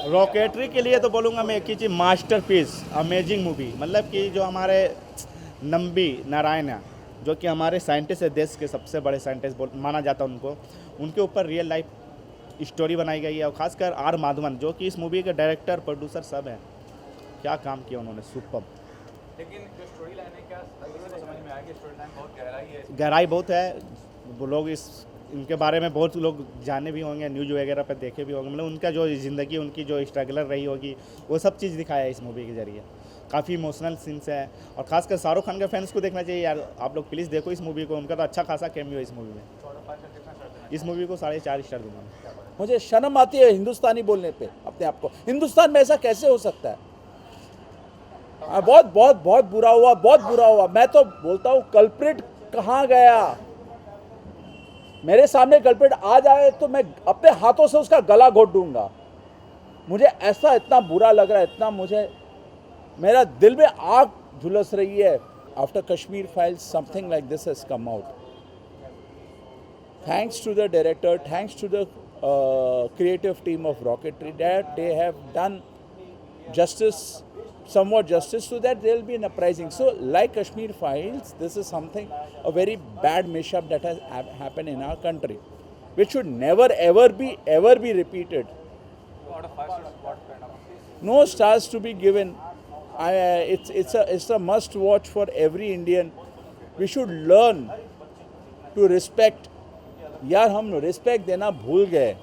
Rocketry के लिए तो बोलूँगा मैं एक ही चीज़, मास्टरपीस, अमेजिंग मूवी। मतलब कि जो हमारे नंबी नारायण है, जो कि हमारे साइंटिस्ट है, देश के सबसे बड़े साइंटिस्ट माना जाता है उनको, उनके ऊपर रियल लाइफ स्टोरी बनाई गई है। और खासकर आर माधवन जो कि इस मूवी के डायरेक्टर प्रोड्यूसर सब हैं, क्या काम किया उन्होंने, सुपर। लेकिन जो स्टोरी लाइन है, क्या अगर समझ में आया कि स्टोरी लाइन बहुत गहराई है? गहराई बहुत है। वो लोग इनके बारे में बहुत लोग जाने भी होंगे, न्यूज़ वगैरह पर देखे भी होंगे। मतलब उनका जो ज़िंदगी, उनकी जो स्ट्रगलर रही होगी, वो सब चीज़ दिखाया है इस मूवी के ज़रिए। काफ़ी इमोशनल सीन्स है। और खासकर शाहरुख खान के फैंस को देखना चाहिए यार, आप लोग प्लीज़ देखो इस मूवी को। उनका तो अच्छा खासा कैमियो है इस मूवी में। इस मूवी को 4.5 स्टार दूंगा मैं। मुझे शर्म आती है हिंदुस्तानी बोलने पे अपने आप को। हिंदुस्तान में ऐसा कैसे हो सकता है? बहुत बहुत बहुत बुरा हुआ, बहुत बुरा हुआ। मैं तो बोलता हूँ कल्प्रिट कहाँ गया? मेरे सामने कल्प्रिट आ जाए तो मैं अपने हाथों से उसका गला घोट दूंगा। मुझे ऐसा इतना बुरा लग रहा है, इतना मुझे, मेरा दिल में आग झुलस रही है। After Kashmir files something like this has come out. Thanks to the director, thanks to the creative team of Rocketry, that they have done justice, somewhat justice, so that there will be an uprising. So, like Kashmir Files, this is something, a very bad mishap that has happened in our country, which should never ever be repeated. Out of 5 stars, what kind of? No stars to be given. It's a must watch for every Indian. We should learn to respect. यार हम respect देना भूल गए।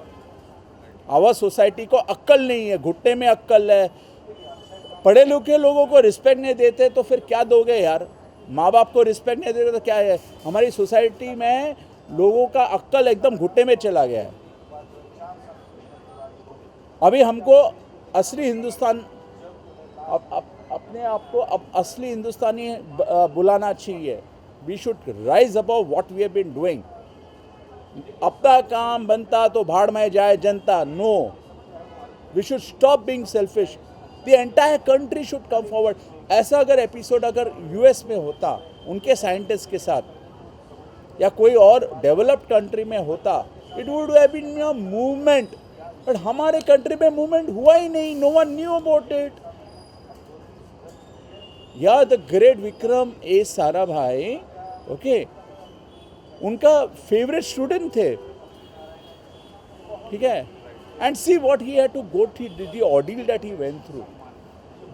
आवाज society को अक्ल नहीं है, घुटने में अक्ल है। पढ़े लिखे लोगों को रिस्पेक्ट नहीं देते तो फिर क्या दोगे यार? माँ बाप को रिस्पेक्ट नहीं देते तो क्या है? हमारी सोसाइटी में लोगों का अक्ल एकदम घुटने में चला गया है। अभी हमको असली हिंदुस्तान, अपने आप को अब असली हिंदुस्तानी बुलाना चाहिए। We should rise above what we have been doing. अपना काम बनता तो भाड़ में जाए जनता। No, we should stop being selfish. The entire country should come forward. ऐसा अगर एपिसोड अगर यूएस में होता उनके साइंटिस्ट के साथ, या कोई और डेवलप्ड कंट्री में होता, it would have been a movement. But हमारे कंट्री में मूवमेंट हुआ ही नहीं। No one knew about it. या the great Vikram A Sarabhai, okay, उनका फेवरेट स्टूडेंट थे, ठीक है। And see what he had to go through, the ordeal that he went through.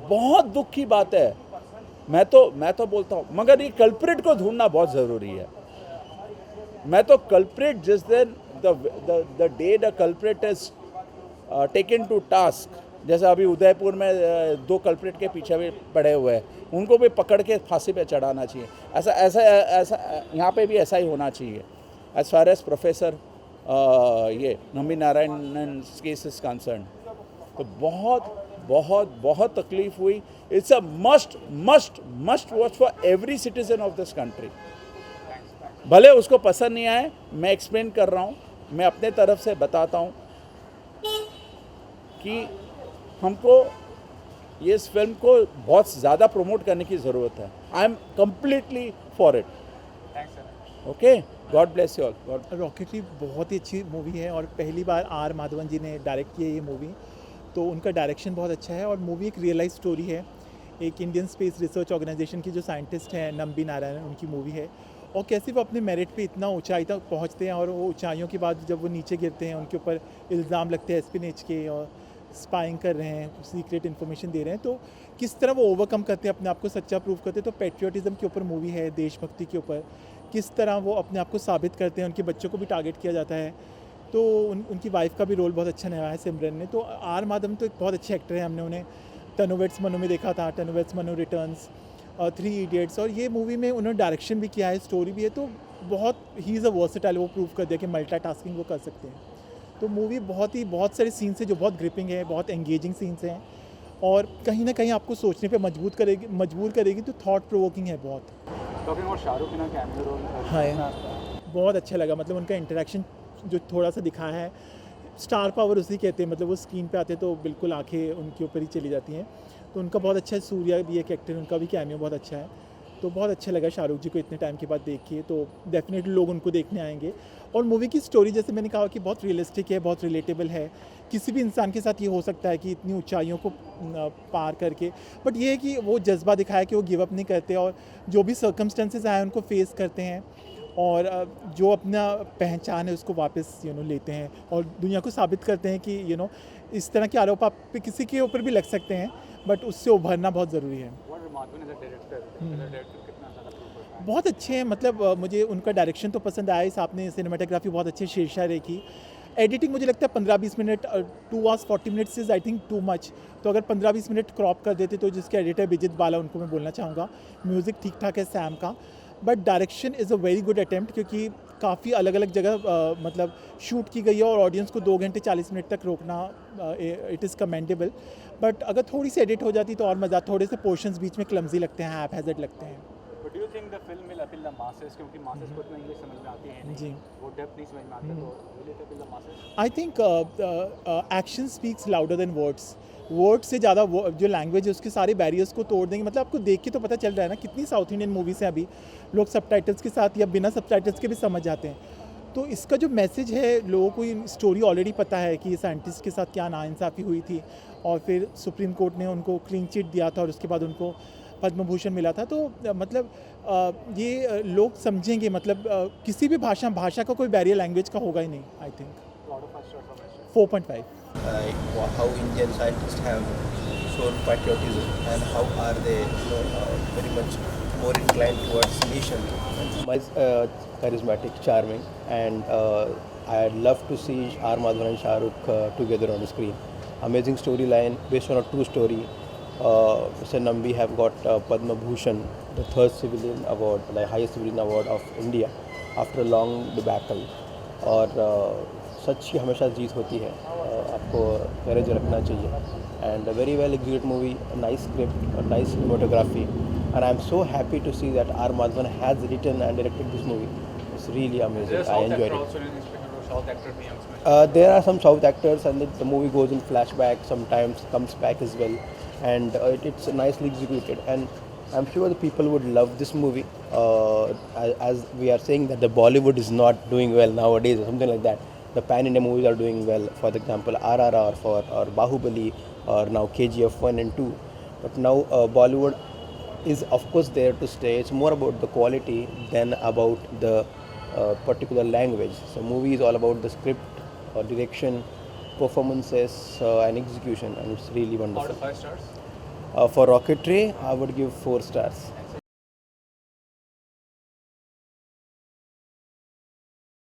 बहुत दुख की बात है। मैं तो बोलता हूँ, मगर ये कल्प्रिट को ढूंढना बहुत ज़रूरी है। मैं तो कल्प्रिट, जिस दिन the day the culprit is taken to task, जैसे अभी उदयपुर में 2 कल्प्रिट के पीछे भी पड़े हुए हैं, उनको भी पकड़ के फांसी पे चढ़ाना चाहिए। ऐसा यहाँ पे भी ऐसा ही होना चाहिए। एज फार एज प्रोफेसर ये Nambi Narayan case is concern, तो बहुत बहुत बहुत तकलीफ हुई। It's a must watch for every citizen of this country. भले उसको पसंद नहीं आए, मैं एक्सप्लेन कर रहा हूँ, मैं अपने तरफ से बताता हूँ कि हमको ये इस फिल्म को बहुत ज़्यादा प्रमोट करने की ज़रूरत है। I am completely for it. Okay, God bless you all. Rocketry बहुत ही अच्छी मूवी है और पहली बार आर माधवन जी ने डायरेक्ट की है ये मूवी, तो उनका डायरेक्शन बहुत अच्छा है। और मूवी एक रियल लाइफ स्टोरी है। एक इंडियन स्पेस रिसर्च ऑर्गेनाइजेशन की जो साइंटिस्ट हैं नंबी नारायण, उनकी मूवी है। और कैसे वो अपने मेरिट पे इतना ऊंचाई तक पहुंचते हैं, और वो ऊंचाइयों के बाद जब वो नीचे गिरते हैं, उनके ऊपर इल्ज़ाम लगते हैं एस्पिनेज के, और स्पाइंग कर रहे हैं, सीक्रेट इन्फॉर्मेशन दे रहे हैं, तो किस तरह वो ओवरकम करते हैं, अपने आप को सच्चा प्रूव करते हैं। तो पेट्रियोटिज़म के ऊपर मूवी है, देशभक्ति के ऊपर, किस तरह वो अपने आप को साबित करते हैं। उनके बच्चों को भी टारगेट किया जाता है, तो उनकी वाइफ का भी रोल बहुत अच्छा निभाया है सिमरन ने। तो आर माधवन तो एक बहुत अच्छे एक्टर हैं। हमने उन्हें टनुवेट्स मनु में देखा था, टनुवेट्स मनु रिटर्न्स और 3 इडियट्स, और ये मूवी में उन्होंने डायरेक्शन भी किया है, स्टोरी भी है। तो बहुत ही इज़ अ वर्सेटाइल, वो प्रूव कर दिया कि मल्टीटास्किंग वो कर सकते हैं। तो मूवी बहुत सारे सीन्स हैं जो बहुत ग्रिपिंग है, बहुत एंगेजिंग सीन्स हैं, और कहीं ना कहीं आपको सोचने पे मजबूर करेगी। तो थॉट प्रोवोकिंग है बहुत। टॉकिंग अबाउट शाहरुख खान का कैमियो रोल, हाँ, बहुत अच्छा लगा। मतलब उनका इंटरेक्शन जो थोड़ा सा दिखाया है, स्टार पावर उसी कहते हैं। मतलब वो स्क्रीन पे आते तो बिल्कुल आंखें उनके ऊपर ही चली जाती हैं। तो उनका बहुत अच्छा है। सूर्या भी एक एक्टर, उनका भी कैमियो बहुत अच्छा है। तो बहुत अच्छा लगा शाहरुख जी को इतने टाइम के बाद देख के, तो डेफिनेटली लोग उनको देखने आएंगे। और मूवी की स्टोरी जैसे मैंने कहा कि बहुत रियलिस्टिक है, बहुत रिलेटेबल है, किसी भी इंसान के साथ ये हो सकता है कि इतनी ऊंचाइयों को पार करके, बट ये है कि वो जज्बा दिखाया कि वो गिव अप नहीं करते और जो भी सर्कमस्टेंसेस आए उनको फेस करते हैं और जो अपना पहचान है उसको वापस लेते हैं और दुनिया को साबित करते हैं कि इस तरह के आरोप आप पे किसी के ऊपर भी लग सकते हैं, बट उससे उभरना बहुत ज़रूरी है। What about Madhvan as a director? As a director कितना ज़्यादा proof होता है? बहुत अच्छे हैं, मतलब मुझे उनका डायरेक्शन तो पसंद आया, इस आपने सिनेमाटोग्राफी बहुत अच्छी शेरशाह रे की। एडिटिंग मुझे लगता है 15-20 minute, 2 hours 40 minutes is I think too much, तो अगर 15-20 मिनट क्रॉप कर देते तो जिसके एडिटर विजित बाला उनको मैं बोलना चाहूँगा। म्यूज़िक ठीक ठाक है सैम का, but direction is a very good attempt क्योंकि काफ़ी अलग अलग जगह मतलब शूट की गई है और ऑडियंस को 2 घंटे 40 मिनट तक रोकना इट इज़ कमेंडेबल। बट अगर थोड़ी सी एडिट हो जाती तो और मज़ा, थोड़े से पोर्शंस बीच में क्लमजी लगते हैं, हैज़र्ड लगते हैं। But do you think the film will appeal the masses? क्योंकि masses को इतना इंग्लिश समझ में आती है नहीं, जी। वो डेप्थ नहीं समझ में आता, तो will it appeal the masses? I think action speaks louder than words. Word से ज़्यादा जो लैंग्वेज है उसके सारे बैरियर्स को तोड़ देंगे। मतलब आपको देख के तो पता चल रहा है ना, कितनी साउथ इंडियन मूवीज़ हैं अभी लोग सबटाइटल्स के साथ या बिना सबटाइटल्स के भी समझ जाते हैं। तो इसका जो मैसेज है, लोगों को ये स्टोरी ऑलरेडी पता है कि साइंटिस्ट के साथ क्या नाइंसाफ़ी हुई थी और फिर सुप्रीम कोर्ट ने उनको क्लीन चिट दिया था और उसके बाद उनको पद्म भूषण मिला था। तो मतलब ये लोग समझेंगे, मतलब किसी भी भाषा का कोई बैरियर लैंग्वेज का होगा ही नहीं। I think Out of 5 stars, how much? 4.5। how Indian scientists have shown patriotism and how are they very much more inclined towards mission. Charismatic, charming, and I'd love to see R. Madhavan and Shah Rukh together on the screen. Amazing storyline based on a true story. Mr. Nambi have got Padma Bhushan, the third civilian award, the highest civilian award of India after a long debacle. और सच की हमेशा जीत होती है, आपको करेज रखना चाहिए। And very well executed movie, nice script, nice cinematography, and I'm so happy to see that R. Madhavan has written and directed this movie. It's really Is there amazing. a I South enjoyed actor it. also in this picture? South actor भी हम इसमें? There are some South actors, and the movie goes in flashback, sometimes comes back as well, and it's nicely executed. And I'm sure the people would love this movie. As we are saying that the Bollywood is not doing well nowadays, or something like that. The pan-India movies are doing well. For example, RRR or Bahubali, or now KGF 1 and 2. But now Bollywood is of course there to stay. It's more about the quality than about the particular language. So movie is all about the script, direction, performances, and execution, and it's really Out wonderful. of 5 stars? For Rocketry, I would give 4 stars.